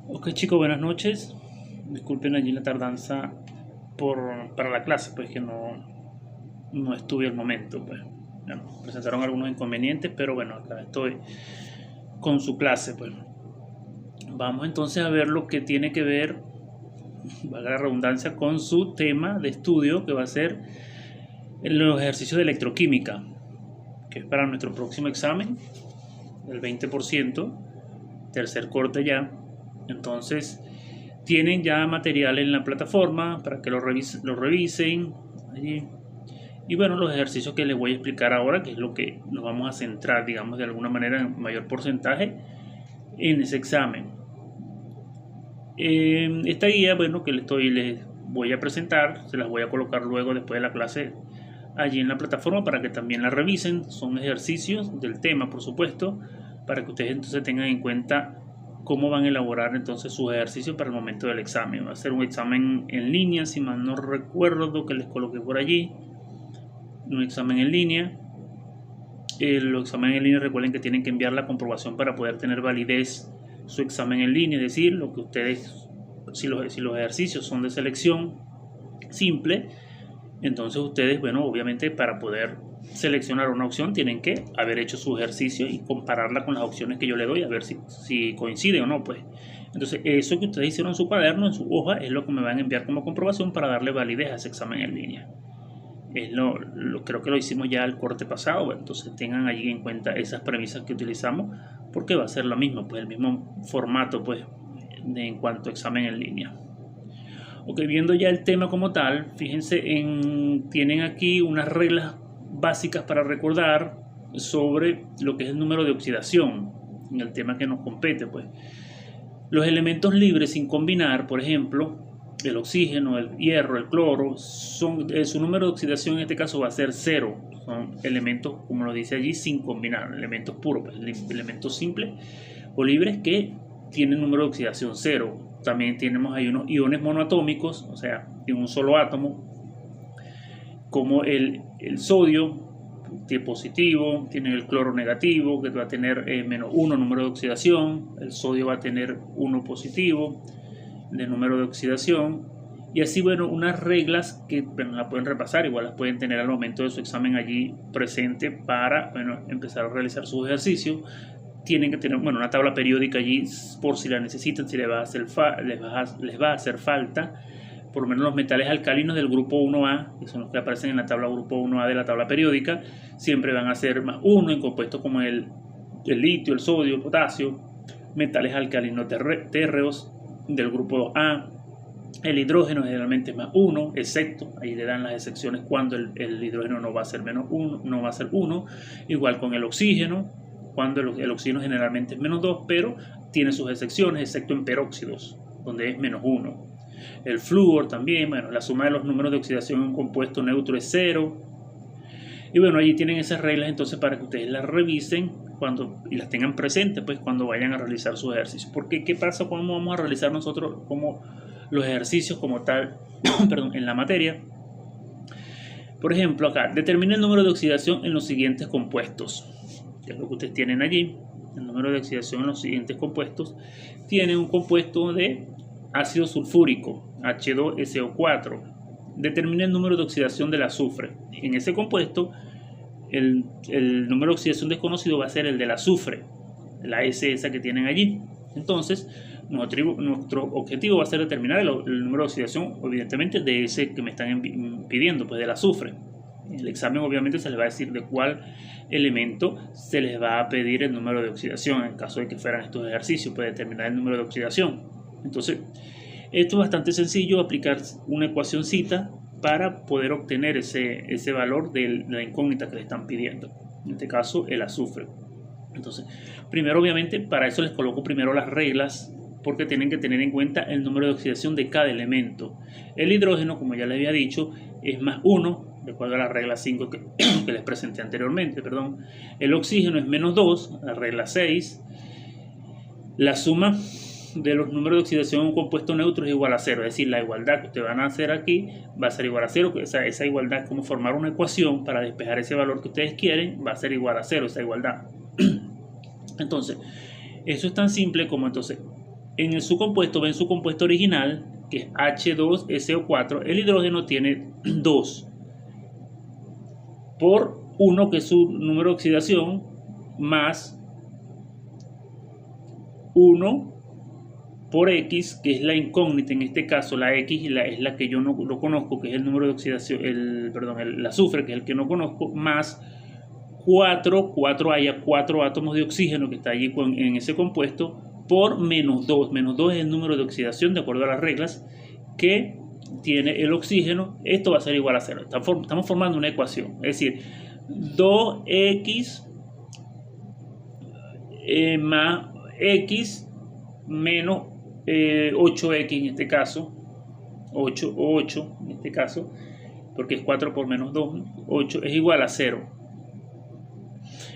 Ok chicos, buenas noches. Disculpen allí la tardanza para la clase, pues que no estuve al momento. Pues. Bueno, presentaron algunos inconvenientes, pero bueno, acá estoy con su clase. Pues. Vamos entonces a ver lo que tiene que ver, valga la redundancia, con su tema de estudio, que va a ser los ejercicios de electroquímica, que es para nuestro próximo examen, el 20%, tercer corte ya. Entonces, tienen ya material en la plataforma para que lo revisen allí. Y bueno, los ejercicios que les voy a explicar ahora, que es lo que nos vamos a centrar, digamos, de alguna manera en mayor porcentaje en ese examen. Esta guía, bueno, que les voy a presentar, se las voy a colocar luego después de la clase allí en la plataforma para que también la revisen. Son ejercicios del tema, por supuesto, para que ustedes entonces tengan en cuenta cómo van a elaborar entonces sus ejercicios para el momento del examen. Va a ser un examen en línea, si mal no recuerdo que les coloqué por allí. Un examen en línea. Los exámenes en línea, recuerden que tienen que enviar la comprobación para poder tener validez su examen en línea, es decir, lo que ustedes, si los ejercicios son de selección simple, entonces ustedes, bueno, obviamente para poder seleccionar una opción tienen que haber hecho su ejercicio y compararla con las opciones que yo le doy a ver si coincide o no, pues. Entonces eso que ustedes hicieron en su cuaderno, en su hoja, es lo que me van a enviar como comprobación para darle validez a ese examen en línea. Creo que lo hicimos ya el corte pasado, bueno, entonces tengan allí en cuenta esas premisas que utilizamos porque va a ser lo mismo, pues el mismo formato, pues, en cuanto a examen en línea. Ok, viendo ya el tema como tal, fíjense tienen aquí unas reglas básicas para recordar sobre lo que es el número de oxidación en el tema que nos compete, pues. Los elementos libres sin combinar, por ejemplo, el oxígeno, el hierro, el cloro, su número de oxidación en este caso va a ser 0. Son elementos, como lo dice allí, sin combinar, elementos puros, pues, elementos simples o libres que tienen número de oxidación 0. También tenemos ahí unos iones monoatómicos, o sea, en un solo átomo, como el sodio, tiene positivo, tiene el cloro negativo, que va a tener menos 1 número de oxidación, el sodio va a tener 1 positivo de número de oxidación, y así, bueno, unas reglas que bueno, las pueden repasar, igual las pueden tener al momento de su examen allí presente para, bueno, empezar a realizar sus ejercicios. Tienen que tener, bueno, una tabla periódica allí por si la necesitan, si les va a hacer falta. Por lo menos los metales alcalinos del grupo 1A, que son los que aparecen en la tabla grupo 1A de la tabla periódica, siempre van a ser más 1 en compuestos como el litio, el sodio, el potasio. Metales alcalinos térreos del grupo 2A. El hidrógeno generalmente es más 1, excepto, ahí le dan las excepciones cuando el hidrógeno no va a ser menos 1, no va a ser 1. Igual con el oxígeno, cuando el oxígeno generalmente es menos 2, pero tiene sus excepciones, excepto en peróxidos, donde es menos 1. El flúor también, bueno, la suma de los números de oxidación en un compuesto neutro es 0. Y bueno, allí tienen esas reglas entonces para que ustedes las revisen y las tengan presentes pues cuando vayan a realizar sus ejercicios. Porque ¿qué pasa cuando vamos a realizar nosotros como los ejercicios como tal perdón, en la materia? Por ejemplo, acá, determina el número de oxidación en los siguientes compuestos, que es lo que ustedes tienen allí. El número de oxidación en los siguientes compuestos tiene un compuesto de ácido sulfúrico, H2SO4. Determina el número de oxidación del azufre. En ese compuesto, el número de oxidación desconocido va a ser el del azufre, la S esa que tienen allí. Entonces, nuestro objetivo va a ser determinar el número de oxidación, evidentemente, de ese que me están pidiendo, pues del azufre. En el examen obviamente se les va a decir de cuál elemento se les va a pedir el número de oxidación en caso de que fueran estos ejercicios, pues determinar el número de oxidación. Entonces, esto es bastante sencillo, aplicar una ecuacióncita para poder obtener ese valor de la incógnita que le están pidiendo. En este caso, el azufre. Entonces, primero obviamente, para eso les coloco primero las reglas, porque tienen que tener en cuenta el número de oxidación de cada elemento. El hidrógeno, como ya les había dicho, es más 1, de acuerdo a la regla 5 que les presenté anteriormente, perdón. El oxígeno es menos 2, la regla 6. La suma de los números de oxidación en un compuesto neutro es igual a 0, es decir, la igualdad que ustedes van a hacer aquí va a ser igual a 0, esa igualdad es como formar una ecuación para despejar ese valor que ustedes quieren, va a ser igual a 0 esa igualdad. Entonces, eso es tan simple como entonces en su compuesto, ven su compuesto original, que es H2SO4, el hidrógeno tiene 2 por 1, que es su número de oxidación, más 1 por X, que es la incógnita, en este caso la X es la que yo no conozco, que es el número de oxidación, el azufre, que es el que no conozco, más 4 haya 4 átomos de oxígeno que está allí en ese compuesto, por menos 2. Menos 2 es el número de oxidación, de acuerdo a las reglas, que tiene el oxígeno. Esto va a ser igual a 0. Estamos formando una ecuación, es decir, 2x más x menos 8x en este caso, 8 en este caso, porque es 4 por menos 2, 8 es igual a 0.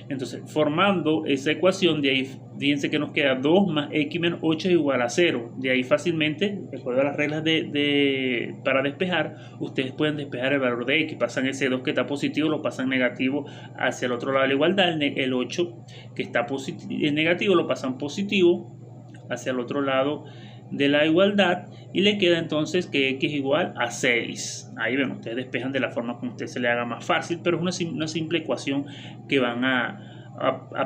Entonces, formando esa ecuación, de ahí, fíjense que nos queda 2 más x menos 8 es igual a 0. De ahí fácilmente, de acuerdo a las reglas para despejar, ustedes pueden despejar el valor de x. Pasan ese 2 que está positivo, lo pasan negativo hacia el otro lado de la igualdad. El 8 que está negativo, lo pasan positivo hacia el otro lado de la igualdad, y le queda entonces que x es igual a 6. Ahí ven, ustedes despejan de la forma como a usted se le haga más fácil, pero es una simple ecuación que van a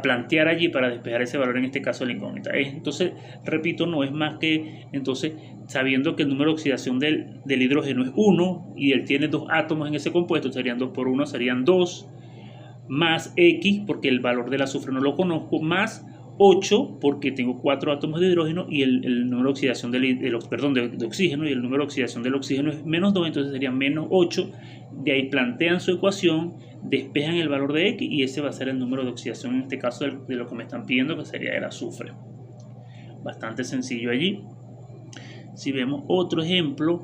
plantear allí para despejar ese valor, en este caso la incógnita. Entonces, repito, no es más que, entonces, sabiendo que el número de oxidación del hidrógeno es 1 y él tiene 2 átomos en ese compuesto, serían 2 por 1, serían 2, más x, porque el valor del azufre no lo conozco, más 8 porque tengo 4 átomos de hidrógeno y el número de oxidación de oxígeno, y el número de oxidación del oxígeno es menos 2, entonces sería menos 8. De ahí plantean su ecuación, despejan el valor de x y ese va a ser el número de oxidación, en este caso de lo que me están pidiendo, que sería el azufre. Bastante sencillo allí. Si vemos otro ejemplo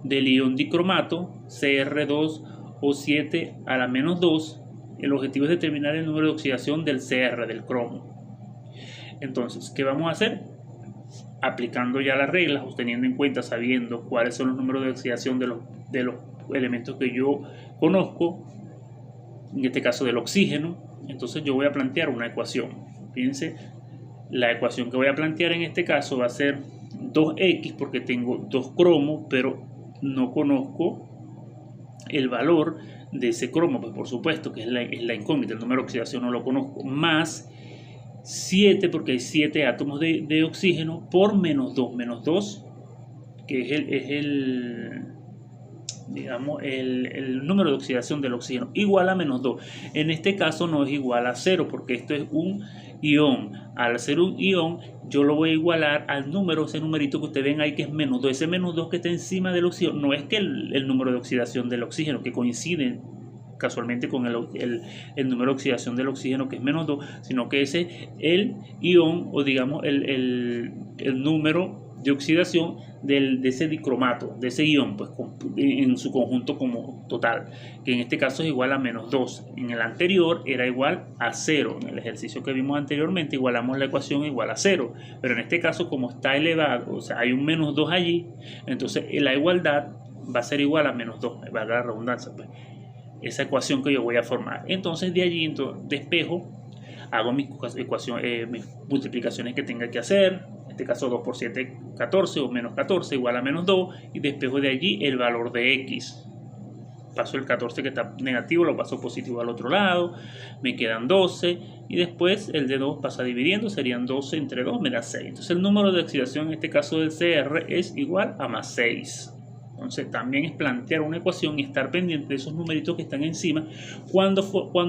del ion dicromato, Cr2O7 a la menos 2, el objetivo es determinar el número de oxidación del Cr, del cromo. Entonces, ¿qué vamos a hacer? Aplicando ya las reglas, teniendo en cuenta, sabiendo cuáles son los números de oxidación de los elementos que yo conozco, en este caso del oxígeno, entonces yo voy a plantear una ecuación. Fíjense, la ecuación que voy a plantear en este caso va a ser 2x, porque tengo 2 cromos, pero no conozco el valor de ese cromo, pues por supuesto que es la incógnita, el número de oxidación no lo conozco, más 7 porque hay 7 átomos de oxígeno, por menos 2, que es el número de oxidación del oxígeno, igual a menos 2. En este caso no es igual a 0 porque esto es un ion. Al ser un ion, yo lo voy a igualar al número, ese numerito que ustedes ven ahí que es menos 2. Ese menos 2 que está encima del oxígeno no es que el número de oxidación del oxígeno, que coincide casualmente con el número de oxidación del oxígeno, que es menos 2, sino que ese es el ion, o digamos el número de oxidación de ese dicromato, de ese ion, pues en su conjunto como total, que en este caso es igual a menos 2. En el anterior era igual a 0. En el ejercicio que vimos anteriormente igualamos la ecuación igual a 0, pero en este caso, como está elevado, o sea, hay un menos 2 allí, entonces la igualdad va a ser igual a menos 2, valga la redundancia, pues, esa ecuación que yo voy a formar. Entonces de allí despejo, hago mis multiplicaciones que tenga que hacer. En este caso 2 por 7, 14, o menos 14 igual a menos 2, y despejo de allí el valor de x. Paso el 14 que está negativo, lo paso positivo al otro lado, me quedan 12, y después el de 2 pasa dividiendo, serían 12 entre 2, me da 6. Entonces el número de oxidación en este caso del Cr es igual a más 6. Entonces también es plantear una ecuación y estar pendiente de esos numeritos que están encima. Cuando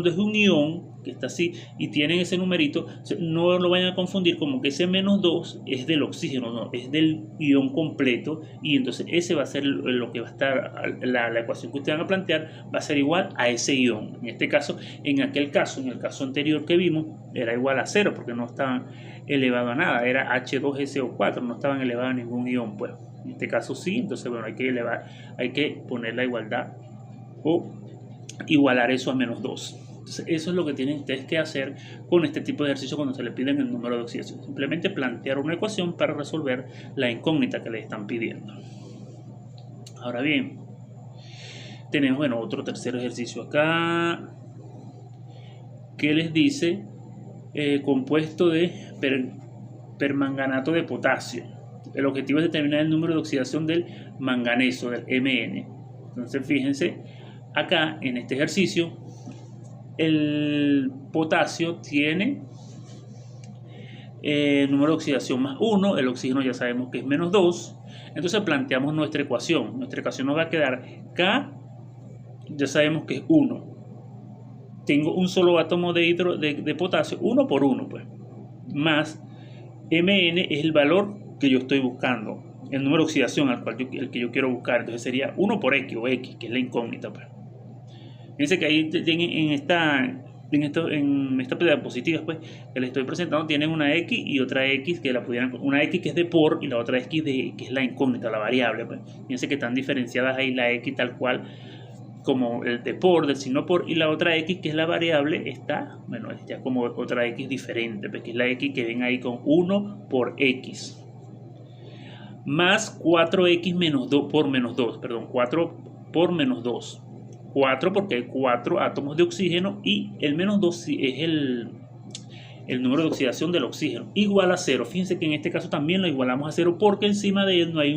es un ion que está así y tienen ese numerito, no lo vayan a confundir como que ese menos 2 es del oxígeno, no, es del ion completo, y entonces ese va a ser lo que va a estar, la ecuación que ustedes van a plantear va a ser igual a ese ion. En este caso, en el caso anterior que vimos, era igual a 0 porque no estaban elevado a nada, era H2SO4, no estaban elevados a ningún ion, pues. En este caso sí, entonces bueno, hay que poner la igualdad o igualar eso a menos 2. Entonces eso es lo que tienen ustedes que hacer con este tipo de ejercicio cuando se les piden el número de oxidación. Simplemente plantear una ecuación para resolver la incógnita que les están pidiendo. Ahora bien, tenemos otro tercer ejercicio acá que les dice compuesto de permanganato de potasio. El objetivo es determinar el número de oxidación del manganeso, del Mn. Entonces fíjense, acá en este ejercicio, el potasio tiene número de oxidación más 1, el oxígeno ya sabemos que es menos 2. Entonces planteamos nuestra ecuación. Nuestra ecuación nos va a quedar K, ya sabemos que es 1. Tengo un solo átomo de potasio, 1 por 1, pues, más Mn es el valor que yo estoy buscando, el número de oxidación el que yo quiero buscar. Entonces sería 1 por X o X, que es la incógnita, pues. Fíjense que ahí en esta diapositiva, pues, que les estoy presentando, tienen una X y otra X que la pudieran, una X que es de por y la otra X que es la incógnita, la variable, pues. Fíjense que están diferenciadas ahí la X tal cual como el de por, del signo por, y la otra X que es la variable está, bueno, ya como otra X diferente, pues, que es la X que ven ahí con 1 por X más 4X menos 2 por menos 2, perdón, 4 por menos 2. 4 porque hay 4 átomos de oxígeno y el menos 2 es el número de oxidación del oxígeno, igual a 0. Fíjense que en este caso también lo igualamos a 0 porque encima de él no hay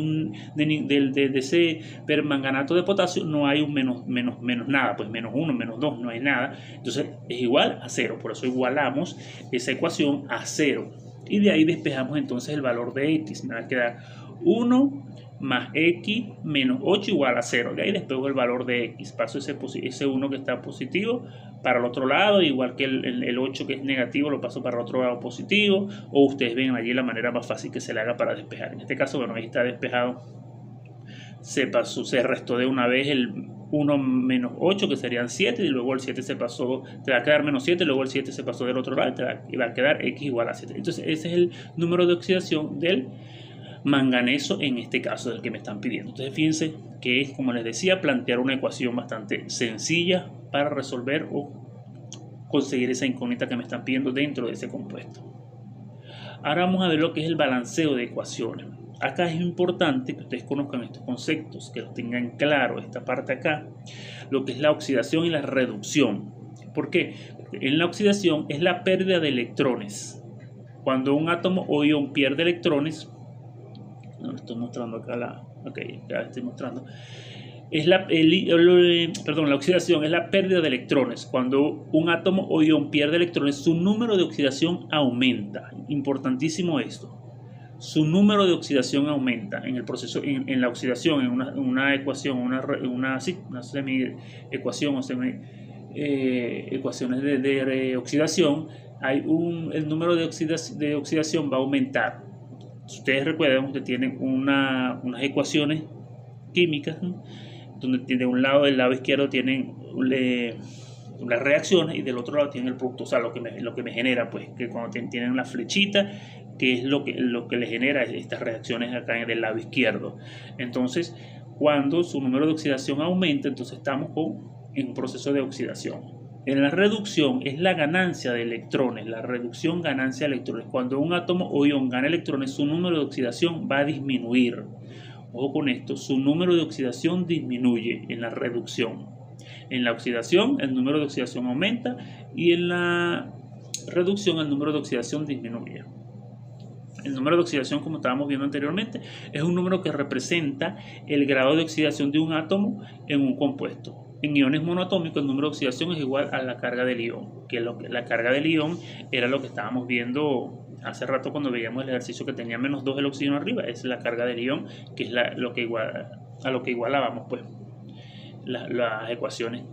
de ese permanganato de potasio no hay un menos nada, pues menos 1, menos 2, no hay nada. Entonces es igual a 0, por eso igualamos esa ecuación a 0. Y de ahí despejamos entonces el valor de X. Me va a quedar 1 más X menos 8 igual a 0. De ahí despejo el valor de X. Paso ese 1 que está positivo para el otro lado, igual que el 8 que es negativo lo paso para el otro lado positivo. O ustedes ven allí la manera más fácil que se le haga para despejar. En este caso, bueno, ahí está despejado. Se restó de una vez el 1 menos 8, que serían 7, y luego el 7 se pasó, te va a quedar menos 7, luego el 7 se pasó del otro lado y va a quedar X igual a 7. Entonces ese es el número de oxidación del manganeso en este caso del que me están pidiendo. Entonces fíjense que es, como les decía, plantear una ecuación bastante sencilla para resolver o conseguir esa incógnita que me están pidiendo dentro de ese compuesto. Ahora vamos a ver lo que es el balanceo de ecuaciones. Acá es importante que ustedes conozcan estos conceptos, que los tengan claro, esta parte acá, lo que es la oxidación y la reducción. ¿Por qué? Porque en la oxidación es la pérdida de electrones. Cuando un átomo o ion pierde electrones, no estoy mostrando acá ok, ya estoy mostrando. La oxidación es la pérdida de electrones. Cuando un átomo o ion pierde electrones, su número de oxidación aumenta. Importantísimo esto. Su número de oxidación aumenta en el proceso, en la oxidación, en una ecuación, una semi-ecuación o ecuaciones de oxidación, el número de oxidación va a aumentar. Si ustedes recuerdan, ustedes tienen unas ecuaciones químicas, ¿no?, donde de un lado, del lado izquierdo, tienen las reacciones y del otro lado tienen el producto, o sea, lo que me genera, pues, que cuando tienen la flechita, que es lo que le genera estas reacciones acá del lado izquierdo. Entonces, cuando su número de oxidación aumenta, entonces estamos en un proceso de oxidación. En la reducción es la ganancia de electrones, la reducción ganancia de electrones. Cuando un átomo o ion gana electrones, su número de oxidación va a disminuir. Ojo con esto, su número de oxidación disminuye en la reducción. En la oxidación el número de oxidación aumenta y en la reducción el número de oxidación disminuye. El número de oxidación, como estábamos viendo anteriormente, es un número que representa el grado de oxidación de un átomo en un compuesto. En iones monoatómicos el número de oxidación es igual a la carga del ion, la carga del ion era lo que estábamos viendo hace rato cuando veíamos el ejercicio que tenía menos 2 el oxígeno arriba. Es la carga del ion, que es a lo que igualábamos, pues, las ecuaciones.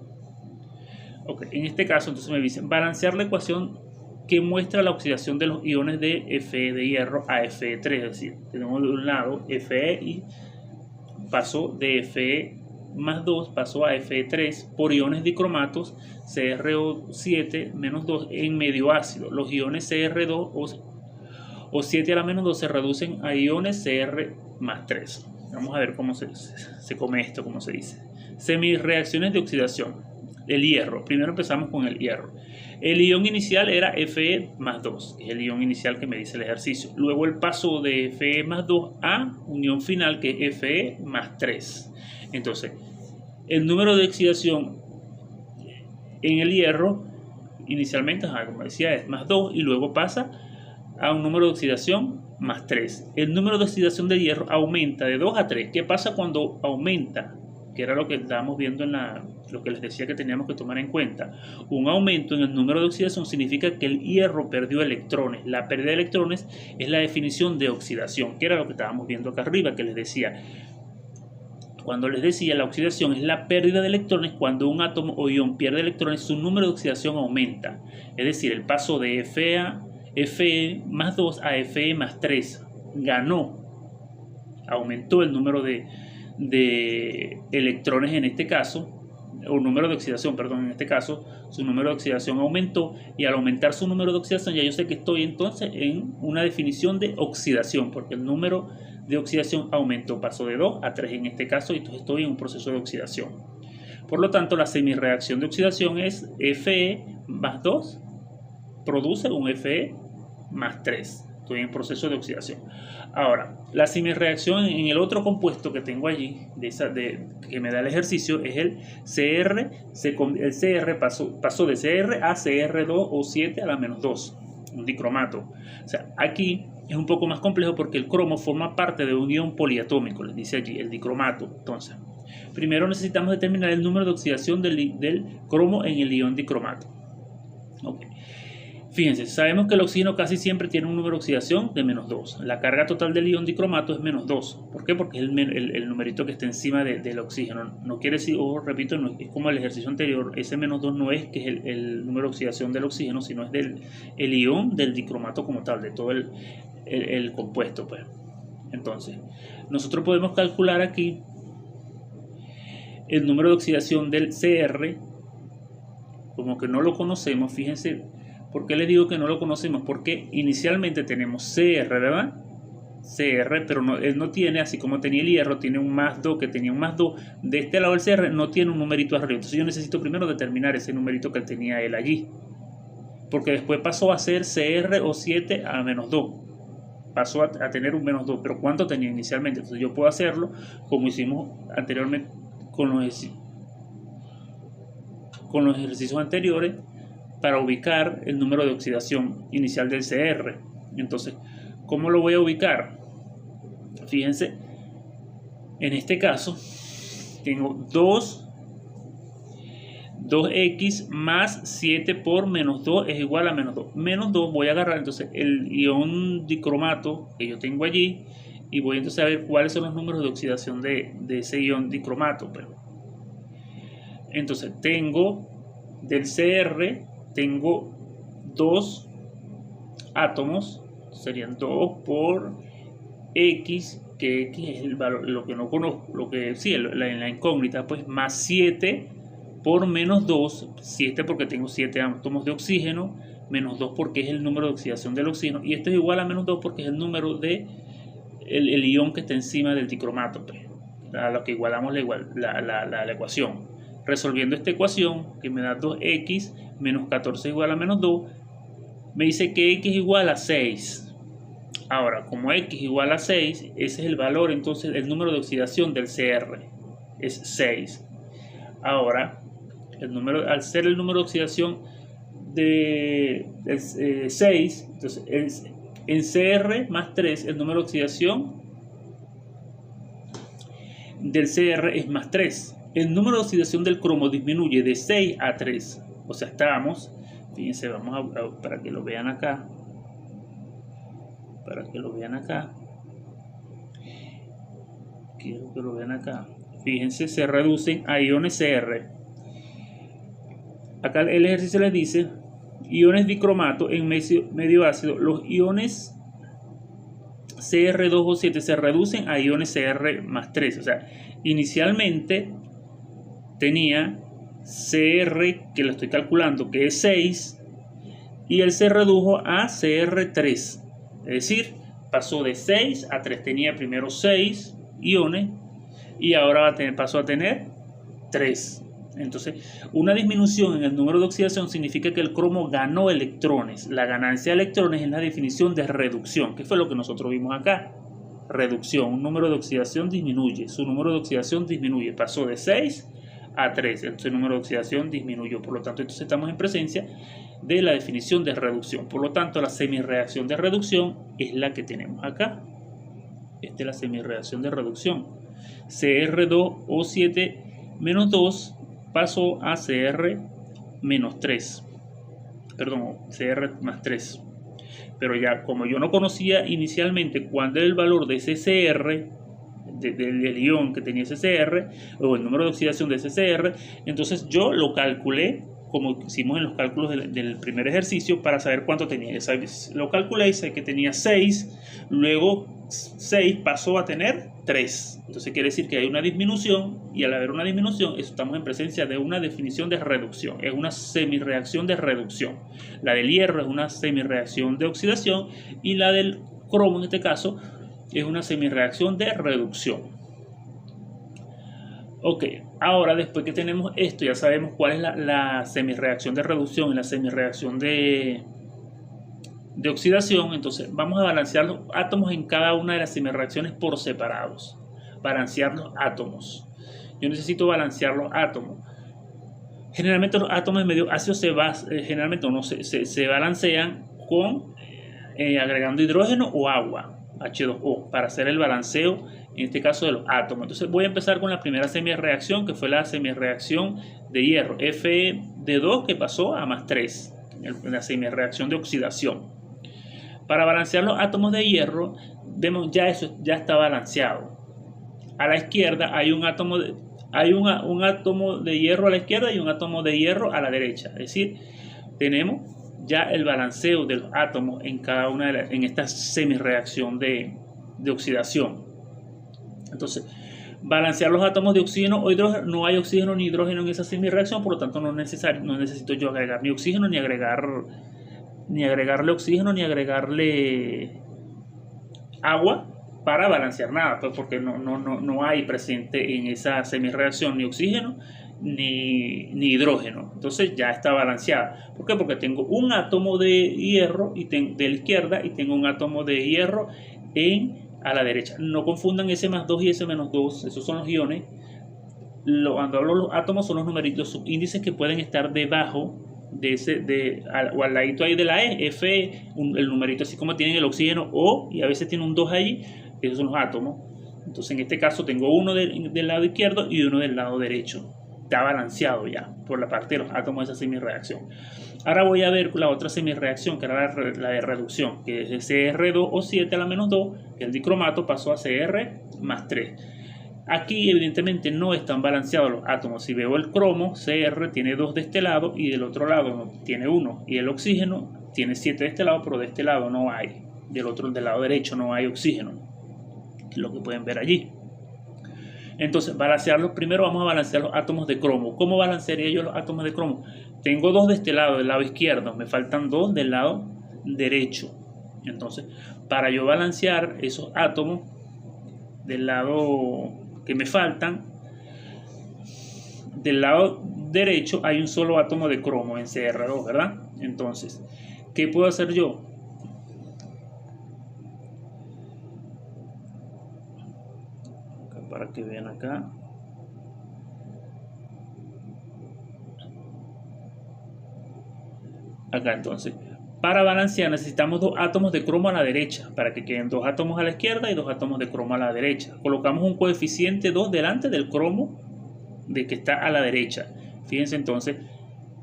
Okay. En este caso, entonces me dicen balancear la ecuación que muestra la oxidación de los iones de Fe de hierro a Fe3, es decir, tenemos de un lado Fe y pasó de Fe más 2, pasó a Fe3 por iones dicromatos CrO7 menos 2 en medio ácido. Los iones Cr2 o 7 a la menos 2 se reducen a iones Cr más 3. Vamos a ver cómo se come esto, como se dice. Semireacciones de oxidación. El hierro. Primero empezamos con el hierro. El ion inicial era Fe más 2, que es el ion inicial que me dice el ejercicio. Luego el paso de Fe más 2 a unión final, que es Fe más 3. Entonces, el número de oxidación en el hierro inicialmente, como decía, es más 2 y luego pasa a un número de oxidación más 3. El número de oxidación de hierro aumenta de 2 a 3. ¿Qué pasa cuando aumenta? Que era lo que estábamos viendo en lo que les decía que teníamos que tomar en cuenta. Un aumento en el número de oxidación significa que el hierro perdió electrones. La pérdida de electrones es la definición de oxidación, que era lo que estábamos viendo acá arriba, que les decía. Cuando les decía, la oxidación es la pérdida de electrones. Cuando un átomo o ion pierde electrones, su número de oxidación aumenta. Es decir, el paso de Fe más 2 a Fe más 3 aumentó el número de electrones en este caso, o número de oxidación, perdón, en este caso, su número de oxidación aumentó, y al aumentar su número de oxidación ya yo sé que estoy entonces en una definición de oxidación, porque el número de oxidación aumentó, pasó de 2 a 3 en este caso, y entonces estoy en un proceso de oxidación. Por lo tanto, la semirreacción de oxidación es Fe más 2 produce un Fe más 3. Estoy en proceso de oxidación. Ahora, la semirreacción en el otro compuesto que tengo allí, que me da el ejercicio, es el CR. El CR pasó de CR a CR2O7 a la menos 2, un dicromato. O sea, aquí es un poco más complejo porque el cromo forma parte de un ion poliatómico, les dice allí, el dicromato. Entonces, primero necesitamos determinar el número de oxidación del cromo en el ion dicromato. Okay. Fíjense, sabemos que el oxígeno casi siempre tiene un número de oxidación de menos 2. La carga total del ion dicromato es menos 2. ¿Por qué? Porque es el numerito que está encima del oxígeno. No quiere decir, repito, no es como el ejercicio anterior. Ese menos 2 no es que es el número de oxidación del oxígeno, sino es el ion del dicromato como tal, de todo el compuesto. Pues. Entonces, nosotros podemos calcular aquí el número de oxidación del CR, como que no lo conocemos, fíjense. ¿Por qué les digo que no lo conocemos? Porque inicialmente tenemos CR, ¿verdad? CR, pero él no tiene, así como tenía el hierro, tiene un más 2, que tenía un más 2. De este lado del CR no tiene un numerito arriba. Entonces yo necesito primero determinar ese numerito que tenía él allí. Porque después pasó a ser CrO7 a menos 2. Pasó a tener un menos 2. Pero ¿cuánto tenía inicialmente? Entonces yo puedo hacerlo como hicimos anteriormente con los ejercicios anteriores, para ubicar el número de oxidación inicial del CR. Entonces, ¿cómo lo voy a ubicar? Fíjense, en este caso tengo 2x más 7 por menos 2 es igual a menos 2. Menos 2 voy a agarrar entonces el ion dicromato que yo tengo allí, y voy entonces a ver cuáles son los números de oxidación de ese ion dicromato. Entonces tengo del CR, tengo 2 átomos, serían 2 por X, que X es el valor, lo que no conozco, lo que sí, la incógnita, pues más 7 por menos 2, 7 porque tengo 7 átomos de oxígeno, menos 2 porque es el número de oxidación del oxígeno, y esto es igual a menos 2 porque es el número de el ion que está encima del dicromato, pues, a lo que igualamos la ecuación. Resolviendo esta ecuación, que me da 2x menos 14 igual a menos 2, me dice que x igual a 6. Ahora, como x igual a 6, ese es el valor, entonces el número de oxidación del CR es 6. Ahora, al ser el número de oxidación de 6, entonces en CR más 3, el número de oxidación del CR es más 3. El número de oxidación del cromo disminuye de 6 a 3. O sea, estábamos, fíjense, vamos para que lo vean acá. Quiero que lo vean acá. Fíjense, se reducen a iones CR. Acá el ejercicio les dice, iones dicromato en medio ácido. Los iones CR2O7 se reducen a iones CR más 3. O sea, inicialmente tenía CR, que lo estoy calculando, que es 6, y él se redujo a CR3. Es decir, pasó de 6 a 3. Tenía primero 6 iones y ahora pasó a tener 3. Entonces, una disminución en el número de oxidación significa que el cromo ganó electrones. La ganancia de electrones es la definición de reducción, que fue lo que nosotros vimos acá. Reducción, un número de oxidación disminuye, su número de oxidación disminuye, pasó de 6 a 3, entonces el número de oxidación disminuyó. Por lo tanto, entonces estamos en presencia de la definición de reducción. Por lo tanto, la semirreacción de reducción es la que tenemos acá. Esta es la semirreacción de reducción. Cr2O7 menos 2 pasó a Cr menos 3. Perdón, Cr más 3. Pero ya como yo no conocía inicialmente cuál era el valor de ese Cr, del ion que tenía ese Cr, o el número de oxidación de ese Cr, entonces yo lo calculé como hicimos en los cálculos del primer ejercicio para saber cuánto tenía. Lo calculé y sé que tenía 6, luego 6 pasó a tener 3. Entonces quiere decir que hay una disminución, y al haber una disminución estamos en presencia de una definición de reducción. Es una semirreacción de reducción. La del hierro es una semirreacción de oxidación y la del cromo en este caso es una semirreacción de reducción. Ok, ahora después que tenemos esto ya sabemos cuál es la semirreacción de reducción y la semirreacción de oxidación. Entonces vamos a balancear los átomos en cada una de las semirreacciones por separados. Balancear los átomos. Yo necesito balancear los átomos. Generalmente los átomos de medio ácido se balancean con agregando hidrógeno o agua, H2O, para hacer el balanceo en este caso de los átomos. Entonces voy a empezar con la primera semirreacción, que fue la semirreacción de hierro, Fe de 2 que pasó a más 3, en la semirreacción de oxidación. Para balancear los átomos de hierro, vemos ya eso ya está balanceado. A la izquierda hay un átomo de hierro a la izquierda y un átomo de hierro a la derecha. Es decir, tenemos ya el balanceo de los átomos en cada una en esta semirreacción de oxidación. Entonces, balancear los átomos de oxígeno o hidrógeno, no hay oxígeno ni hidrógeno en esa semirreacción, por lo tanto no necesito yo agregar ni oxígeno, ni agregarle oxígeno, ni agregarle agua para balancear nada, pues porque no hay presente en esa semirreacción ni oxígeno ni hidrógeno. Entonces ya está balanceada. ¿Por qué? Porque tengo un átomo de hierro de la izquierda y tengo un átomo de hierro a la derecha. No confundan ese más 2 y ese menos 2, esos son los iones. Cuando hablo de los átomos son los numeritos, los subíndices que pueden estar debajo o al ladito ahí de la F, el numerito así como tienen el oxígeno O, y a veces tiene un 2 ahí, esos son los átomos. Entonces en este caso tengo uno del lado izquierdo y uno del lado derecho. Está balanceado ya por la parte de los átomos de esa semirreacción. Ahora voy a ver la otra semirreacción, que era la de reducción, que es Cr2O7 a la menos 2, que el dicromato pasó a Cr más 3. Aquí evidentemente no están balanceados los átomos. Si veo el cromo, Cr tiene 2 de este lado y del otro lado tiene 1. Y el oxígeno tiene 7 de este lado, pero de este lado no hay. Del lado derecho no hay oxígeno. Es lo que pueden ver allí. Entonces, primero vamos a balancear los átomos de cromo. ¿Cómo balancearía yo los átomos de cromo? Tengo 2 de este lado, del lado izquierdo. Me faltan 2 del lado derecho. Entonces, para yo balancear esos átomos del lado que me faltan, del lado derecho hay un solo átomo de cromo en Cr2, ¿verdad? Entonces, ¿qué puedo hacer yo? Para que vean acá. Entonces, para balancear necesitamos 2 átomos de cromo a la derecha, para que queden 2 átomos a la izquierda y 2 átomos de cromo a la derecha. Colocamos un coeficiente 2 delante del cromo que está a la derecha. Fíjense entonces,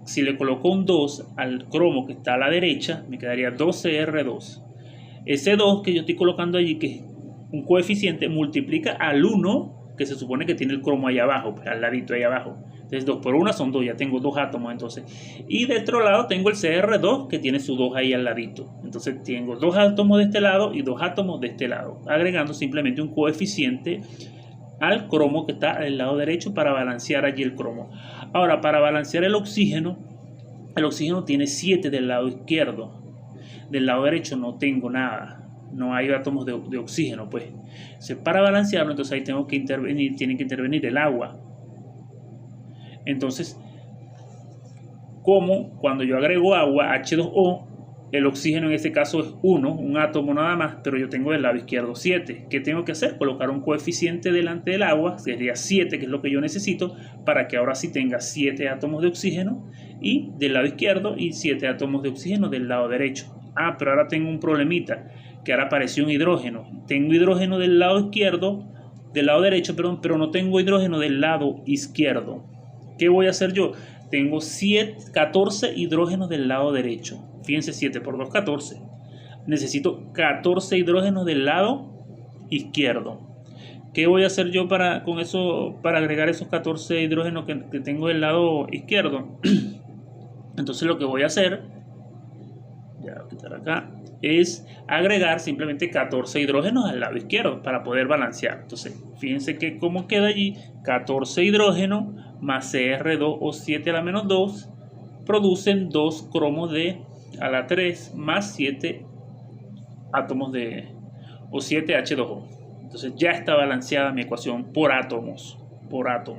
si le coloco un 2 al cromo que está a la derecha, me quedaría 2Cr2. Ese 2 que yo estoy colocando allí, que es un coeficiente, multiplica al 1 que se supone que tiene el cromo ahí abajo, pues al ladito ahí abajo. Entonces 2 por 1 son 2, ya tengo 2 átomos entonces. Y de otro lado tengo el Cr2 que tiene su 2 ahí al ladito. Entonces tengo 2 átomos de este lado y 2 átomos de este lado, agregando simplemente un coeficiente al cromo que está al lado derecho para balancear allí el cromo. Ahora, para balancear el oxígeno tiene 7 del lado izquierdo. Del lado derecho no tengo nada. No hay átomos de oxígeno, pues. Entonces, para balancearlo, entonces ahí tiene que intervenir el agua. Entonces, como cuando yo agrego agua, H2O, el oxígeno en este caso es 1, un átomo nada más, pero yo tengo del lado izquierdo 7. ¿Qué tengo que hacer? Colocar un coeficiente delante del agua, sería 7, que es lo que yo necesito, para que ahora sí tenga 7 átomos de oxígeno y del lado izquierdo y 7 átomos de oxígeno del lado derecho. Pero ahora tengo un problemita, que ahora apareció un hidrógeno. Tengo hidrógeno del lado izquierdo, del lado derecho, perdón, pero no tengo hidrógeno del lado izquierdo. ¿Qué voy a hacer yo? Tengo 14 hidrógenos del lado derecho. Fíjense, 7 por 2, 14. Necesito 14 hidrógenos del lado izquierdo. ¿Qué voy a hacer yo con eso, para agregar esos 14 hidrógenos que tengo del lado izquierdo? Entonces lo que voy a hacer, ya voy a quitar acá, es agregar simplemente 14 hidrógenos al lado izquierdo para poder balancear. Entonces fíjense que cómo queda allí: 14 hidrógenos más Cr2 o 7 a la menos 2 producen 2 cromos de a la 3 más 7 átomos de o 7 H2O. Entonces ya está balanceada mi ecuación por átomos.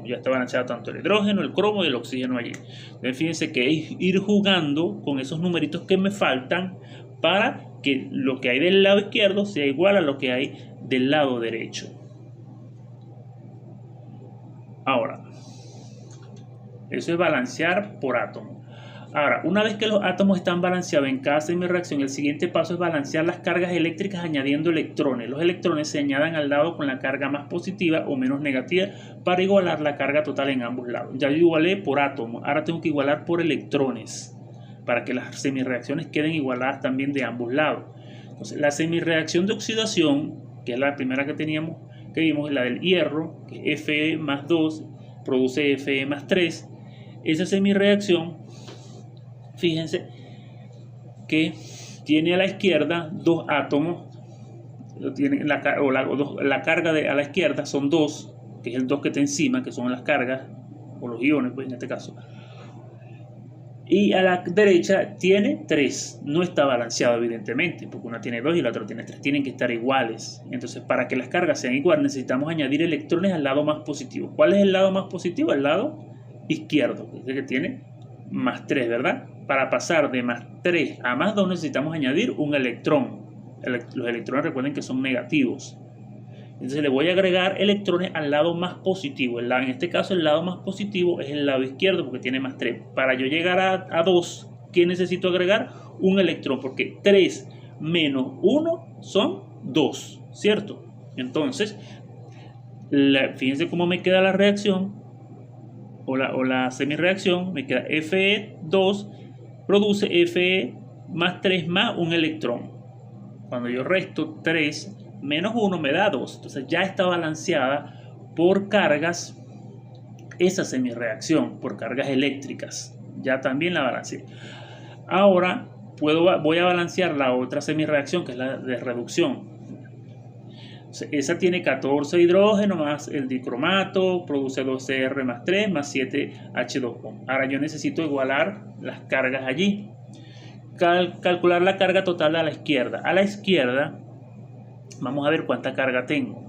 Ya está balanceada tanto el hidrógeno, el cromo y el oxígeno allí. Entonces fíjense que es ir jugando con esos numeritos que me faltan para que lo que hay del lado izquierdo sea igual a lo que hay del lado derecho. Ahora, eso es balancear por átomo. Ahora, una vez que los átomos están balanceados en cada semireacción, el siguiente paso es balancear las cargas eléctricas añadiendo electrones. Los electrones se añaden al lado con la carga más positiva o menos negativa para igualar la carga total en ambos lados. Ya yo igualé por átomos, ahora tengo que igualar por electrones para que las semireacciones queden igualadas también de ambos lados. Entonces, la semireacción de oxidación, que es la primera que vimos, es la del hierro, que es Fe más 2 produce Fe más 3. Esa semireacción, fíjense que tiene a la izquierda 2 átomos, la carga a la izquierda son 2, que es el 2 que está encima, que son las cargas, o los iones, pues en este caso. Y a la derecha tiene 3, no está balanceado evidentemente, porque una tiene 2 y la otra tiene 3, tienen que estar iguales. Entonces, para que las cargas sean iguales, necesitamos añadir electrones al lado más positivo. ¿Cuál es el lado más positivo? El lado izquierdo, que es el que tiene más 3, ¿verdad? Para pasar de más 3 a más 2 necesitamos añadir un electrón. Los electrones, recuerden que son negativos. Entonces le voy a agregar electrones al lado más positivo. En este caso el lado más positivo es el lado izquierdo porque tiene más 3. Para yo llegar a 2, ¿qué necesito agregar? Un electrón, porque 3 menos 1 son 2, ¿cierto? Entonces, fíjense cómo me queda la reacción o la semireacción. Me queda Fe2 produce Fe más 3 más un electrón. Cuando yo resto 3 menos 1 me da 2. Entonces ya está balanceada por cargas esa semireacción, por cargas eléctricas. Ya también la balanceé. Ahora voy a balancear la otra semireacción, que es la de reducción. Esa tiene 14 hidrógenos más el dicromato, produce 2Cr más 3 más 7 H2O. Ahora yo necesito igualar las cargas allí. Calcular la carga total a la izquierda. A la izquierda, vamos a ver cuánta carga tengo.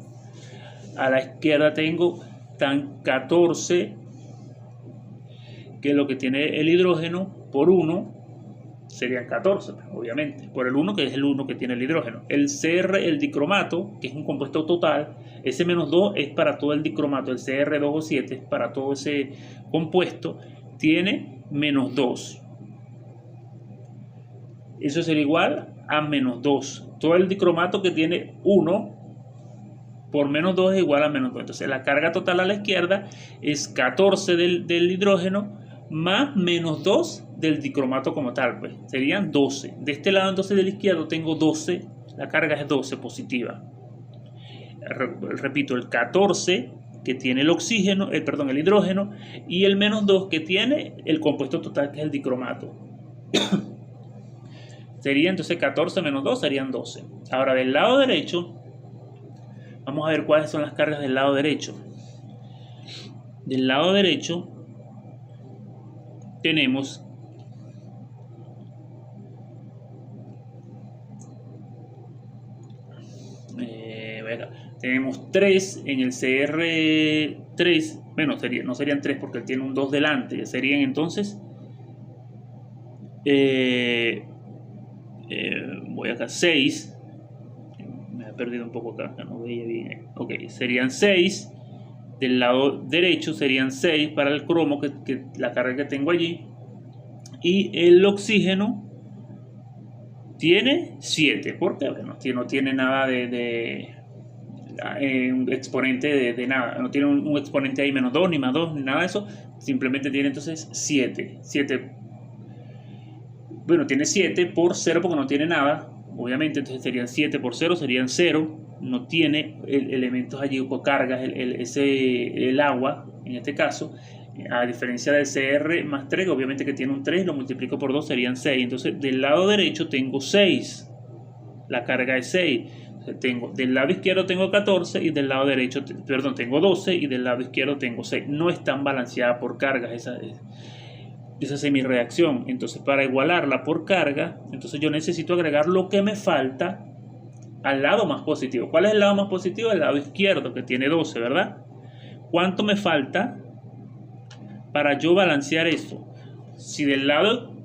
A la izquierda tengo 14, que es lo que tiene el hidrógeno, por 1 serían 14, obviamente, por el 1, que es el 1 que tiene el hidrógeno. El Cr, el dicromato, que es un compuesto total, ese menos 2 es para todo el dicromato, el Cr2 o 7 es para todo ese compuesto, tiene menos 2. Eso sería igual a menos 2. Todo el dicromato que tiene 1 por menos 2 es igual a menos 2. Entonces la carga total a la izquierda es 14 del hidrógeno más menos 2 del dicromato como tal, pues serían 12. De este lado entonces del izquierdo tengo 12, la carga es 12 positiva. Repito, el 14 que tiene el oxígeno, el hidrógeno, y el menos 2 que tiene el compuesto total, que es el dicromato. Sería entonces 14 menos 2 serían 12. Ahora del lado derecho, vamos a ver cuáles son las cargas del lado derecho. Del lado derecho tenemos tenemos 3 en el CR3. Bueno, no serían 3 porque tiene un 2 delante. Serían entonces voy acá 6. Me he perdido un poco acá, no veía bien. Ok, serían 6. Del lado derecho serían 6 para el cromo, que la carga que tengo allí. y el oxígeno tiene 7, porque bueno, no tiene nada de un exponente de nada, no tiene un exponente ahí -2 ni +2 ni nada de eso, simplemente tiene entonces 7. Bueno, tiene 7 por 0 porque no tiene nada, obviamente, entonces serían 7 por 0, serían 0, no tiene elementos allí o cargas, el agua en este caso, a diferencia del CR más 3, obviamente que tiene un 3, lo multiplico por 2, serían 6, entonces del lado derecho tengo 6, la carga es 6, del lado izquierdo tengo 14 y del lado derecho, perdón, tengo 12 y del lado izquierdo tengo 6. No están balanceadas por cargas esa semirreacción. Entonces, para igualarla por carga, entonces yo necesito agregar lo que me falta al lado más positivo. ¿Cuál es el lado más positivo? El lado izquierdo, que tiene 12, ¿verdad? ¿Cuánto me falta para yo balancear esto? Si del lado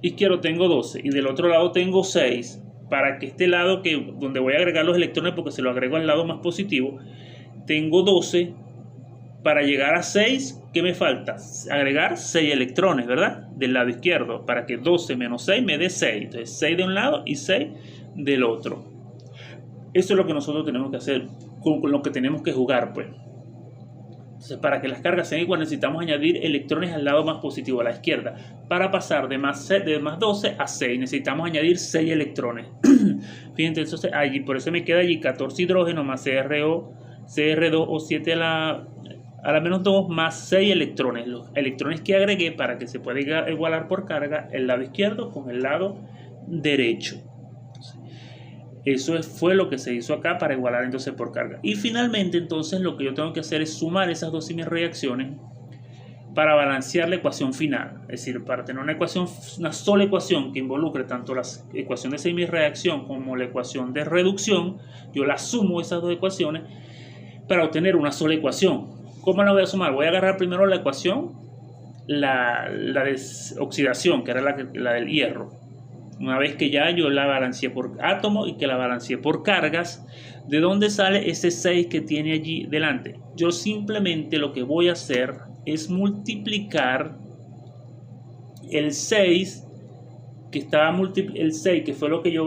izquierdo tengo 12 y del otro lado tengo 6, para que este lado donde voy a agregar los electrones, porque se lo agrego al lado más positivo, tengo 12, para llegar a 6, ¿qué me falta? Agregar 6 electrones, ¿verdad? Del lado izquierdo, para que 12 menos 6 me dé 6. Entonces 6 de un lado y 6 del otro. Eso es lo que nosotros tenemos que hacer, con lo que tenemos que jugar, pues. Entonces, para que las cargas sean iguales, necesitamos añadir electrones al lado más positivo, a la izquierda. Para pasar de más 12 a 6, necesitamos añadir 6 electrones. Fíjense, entonces, allí, por eso me queda allí 14 hidrógeno más CR2 o 7 a la -2 más 6 electrones. Los electrones que agregué para que se pueda igualar por carga el lado izquierdo con el lado derecho. Eso fue lo que se hizo acá para igualar entonces por carga. Y finalmente entonces lo que yo tengo que hacer es sumar esas dos semirreacciones para balancear la ecuación final. Es decir, para tener una sola ecuación que involucre tanto la ecuación de semirreacción como la ecuación de reducción, yo la sumo esas dos ecuaciones para obtener una sola ecuación. ¿Cómo la voy a sumar? Voy a agarrar primero la ecuación, la de oxidación, que era la del hierro. Una vez que ya yo la balanceé por átomo y que la balanceé por cargas, ¿de dónde sale ese 6 que tiene allí delante? Yo simplemente lo que voy a hacer es multiplicar el 6 que fue lo que yo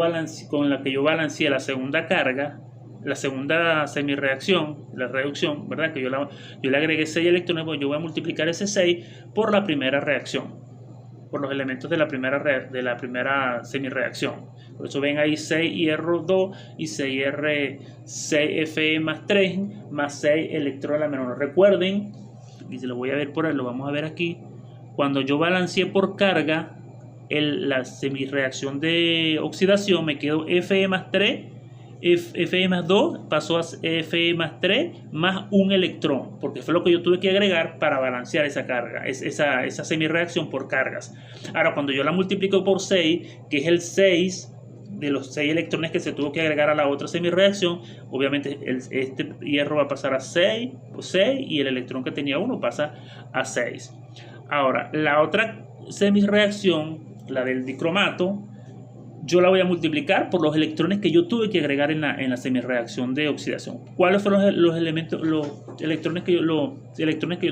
con la que yo balanceé la segunda carga, la segunda semirreacción, la reducción, ¿verdad? Que yo le agregué 6 electrones, pues yo voy a multiplicar ese 6 por la primera reacción, por los elementos de la primera semirreacción. Por eso ven ahí 6 hierro 2 y 6 Fe más 3 más 6 electrones a la menor. Recuerden, y se lo voy a ver por ahí, lo vamos a ver aquí, cuando yo balanceé por carga la semirreacción de oxidación, me quedó Fe más 3, Fe más 2 pasó a Fe más 3 más un electrón, porque fue lo que yo tuve que agregar para balancear esa carga, esa semirreacción por cargas. Ahora, cuando yo la multiplico por 6, que es el 6 de los 6 electrones que se tuvo que agregar a la otra semirreacción, obviamente este hierro va a pasar a 6 y el electrón que tenía 1 pasa a 6. Ahora, la otra semirreacción, la del dicromato, yo la voy a multiplicar por los electrones que yo tuve que agregar en la semirreacción de oxidación. ¿Cuáles fueron los electrones que yo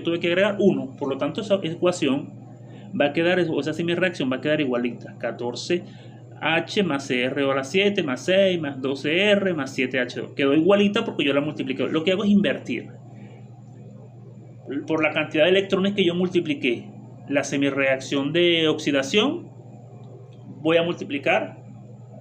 tuve que agregar? 1. Por lo tanto, esa ecuación va a quedar, esa semirreacción va a quedar igualita. 14H más CrO a la 7 más 6 más 12R más 7H2. Quedó igualita porque yo la multipliqué. Lo que hago es invertir. Por la cantidad de electrones que yo multipliqué la semirreacción de oxidación, voy a multiplicar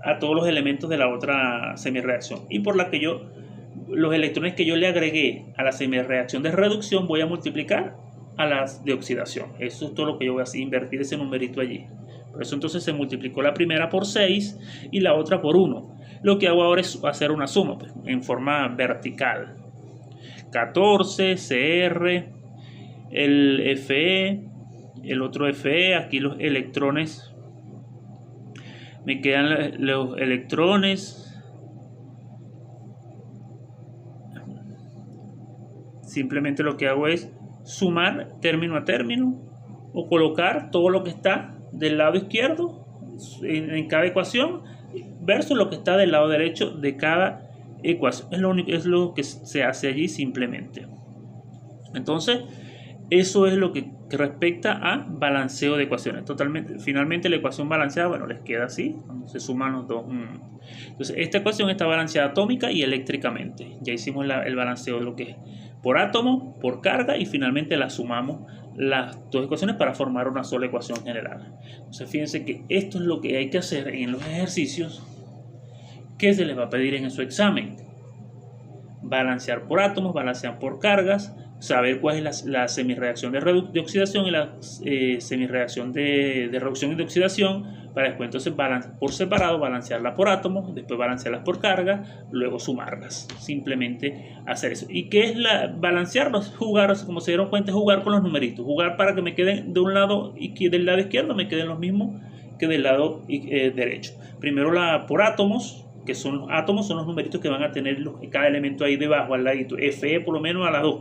a todos los elementos de la otra semirreacción, y por los electrones que yo le agregué a la semirreacción de reducción voy a multiplicar a las de oxidación. Eso es todo lo que yo voy a hacer, invertir ese numerito allí. Por eso entonces se multiplicó la primera por 6 y la otra por 1. Lo que hago ahora es hacer una suma, pues, en forma vertical. 14 CR, el Fe, el otro Fe, aquí los electrones, me quedan los electrones. Simplemente lo que hago es sumar término a término o colocar todo lo que está del lado izquierdo en cada ecuación versus lo que está del lado derecho de cada ecuación. Es lo que se hace allí simplemente. Entonces, Eso es lo que respecta a balanceo de ecuaciones. Totalmente, finalmente la ecuación balanceada, bueno, les queda así, cuando se suman los dos. Entonces, esta ecuación está balanceada atómica y eléctricamente. Ya hicimos el balanceo de lo que es por átomo, por carga, y finalmente la sumamos las dos ecuaciones para formar una sola ecuación general. Entonces, fíjense que esto es lo que hay que hacer en los ejercicios que se les va a pedir en su examen. Balancear por átomos, balancear por cargas, saber cuál es la semirreacción de oxidación y la semirreacción de reducción y de oxidación, para después entonces por separado balancearla por átomos, después balancearlas por carga, luego sumarlas. Simplemente hacer eso. ¿Y qué es balancearlos? Jugar, como se dieron cuenta, jugar con los numeritos, jugar para que me queden de un lado y que del lado izquierdo me queden los mismos que del lado derecho. Primero por átomos, que son los átomos, son los numeritos que van a tener cada elemento ahí debajo, al ladito. Fe por lo menos a la 2.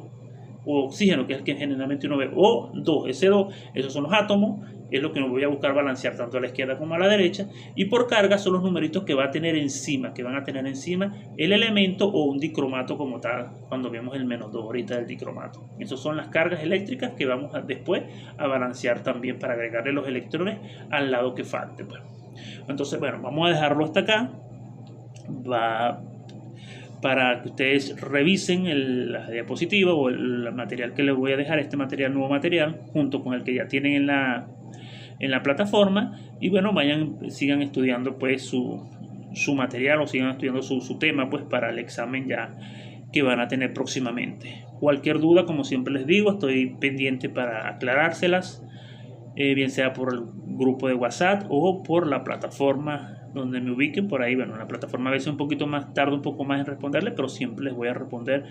O oxígeno, que es el que generalmente uno ve. O 2, ese 2, esos son los átomos, es lo que nos voy a buscar balancear tanto a la izquierda como a la derecha. Y por carga son los numeritos que va a tener encima, que van a tener encima el elemento o un dicromato como tal, cuando vemos el -2 ahorita del dicromato. Esas son las cargas eléctricas que vamos después a balancear también para agregarle los electrones al lado que falte. Pues. Entonces, bueno, vamos a dejarlo hasta acá. Para que ustedes revisen la diapositiva o el material que les voy a dejar, este nuevo material, junto con el que ya tienen en la plataforma, y bueno, sigan estudiando pues su material, o sigan estudiando su tema pues para el examen ya que van a tener próximamente. Cualquier duda, como siempre les digo, estoy pendiente para aclarárselas, bien sea por el grupo de WhatsApp o por la plataforma donde me ubiquen. Por ahí, bueno, la plataforma a veces tarda un poco más en responderles, pero siempre les voy a responder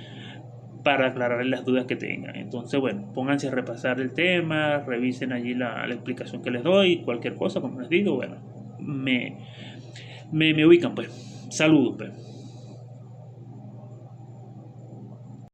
para aclararles las dudas que tengan. Entonces, bueno, pónganse a repasar el tema, revisen allí la explicación que les doy, cualquier cosa, como les digo, bueno, me ubican pues. Saludos pues.